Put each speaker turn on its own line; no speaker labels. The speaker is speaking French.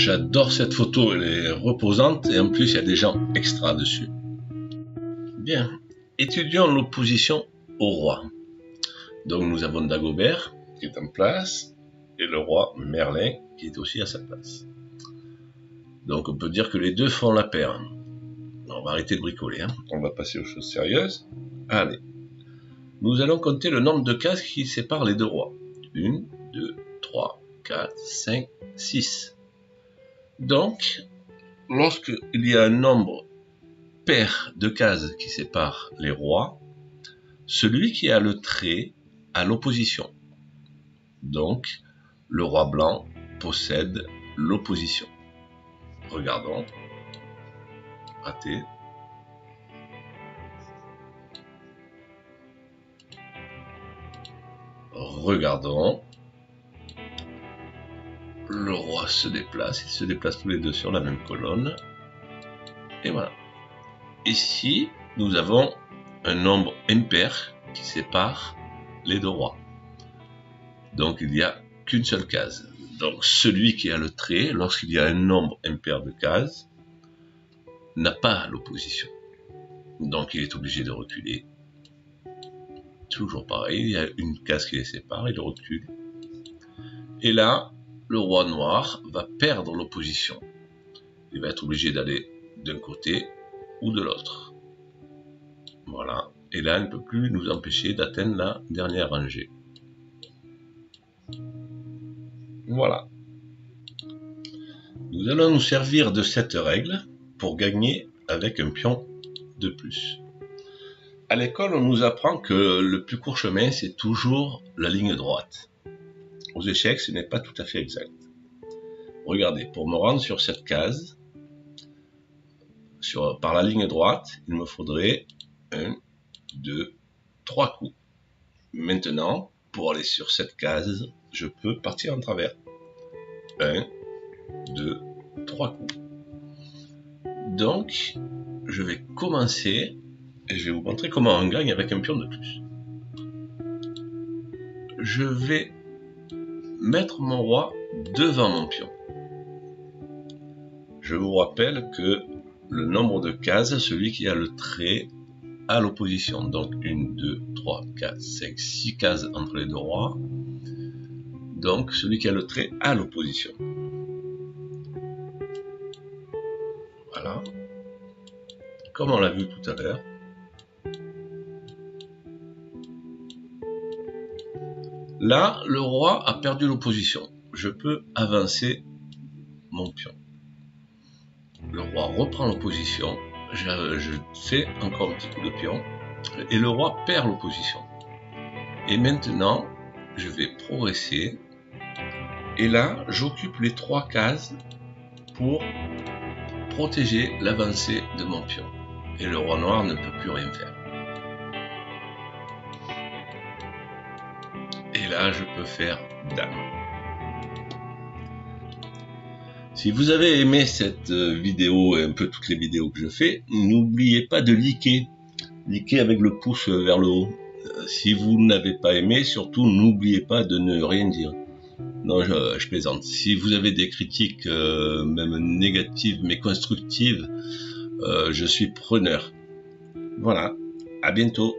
J'adore cette photo, elle est reposante et en plus il y a des gens extra dessus. Bien, étudions l'opposition au roi. Donc nous avons Dagobert qui est en place et le roi Merlin qui est aussi à sa place. Donc on peut dire que les deux font la paire. On va arrêter de bricoler, hein. On va passer aux choses sérieuses. Allez, nous allons compter le nombre de cases qui séparent les deux rois. 1, 2, 3, 4, 5, 6. Donc, lorsqu'il y a un nombre pair de cases qui séparent les rois, celui qui a le trait a l'opposition. Donc, le roi blanc possède l'opposition. Regardons. Raté. Regardons. Le roi se déplace, ils se déplacent tous les deux sur la même colonne. Et voilà. Ici, nous avons un nombre impair qui sépare les deux rois. Donc il n'y a qu'une seule case. Donc celui qui a le trait, lorsqu'il y a un nombre impair de cases, n'a pas l'opposition. Donc il est obligé de reculer. Toujours pareil, il y a une case qui les sépare, il recule. Et là, le roi noir va perdre l'opposition. Il va être obligé d'aller d'un côté ou de l'autre. Voilà. Et là, il ne peut plus nous empêcher d'atteindre la dernière rangée. Voilà. Nous allons nous servir de cette règle pour gagner avec un pion de plus. À l'école, on nous apprend que le plus court chemin, c'est toujours la ligne droite. Aux échecs, ce n'est pas tout à fait exact. Regardez, pour me rendre sur cette case, par la ligne droite, il me faudrait 1, 2, 3 coups. Maintenant, pour aller sur cette case, je peux partir en travers. 1, 2, 3 coups. Donc, je vais commencer et je vais vous montrer comment on gagne avec un pion de plus. Je vais mettre mon roi devant mon pion. Je vous rappelle que le nombre de cases, celui qui a le trait à l'opposition. Donc 1, 2, 3, 4, 5, 6 cases entre les deux rois. Donc celui qui a le trait à l'opposition. Voilà. Comme on l'a vu tout à l'heure. Là, le roi a perdu l'opposition. Je peux avancer mon pion. Le roi reprend l'opposition. Je fais encore un petit coup de pion. Et le roi perd l'opposition. Et maintenant, je vais progresser. Et là, j'occupe les 3 cases pour protéger l'avancée de mon pion. Et le roi noir ne peut plus rien faire. Et là, je peux faire dame. Si vous avez aimé cette vidéo et un peu toutes les vidéos que je fais, n'oubliez pas de liker. Liker avec le pouce vers le haut. Si vous n'avez pas aimé, surtout n'oubliez pas de ne rien dire. Non, je plaisante. Si vous avez des critiques, même négatives mais constructives, je suis preneur. Voilà, à bientôt.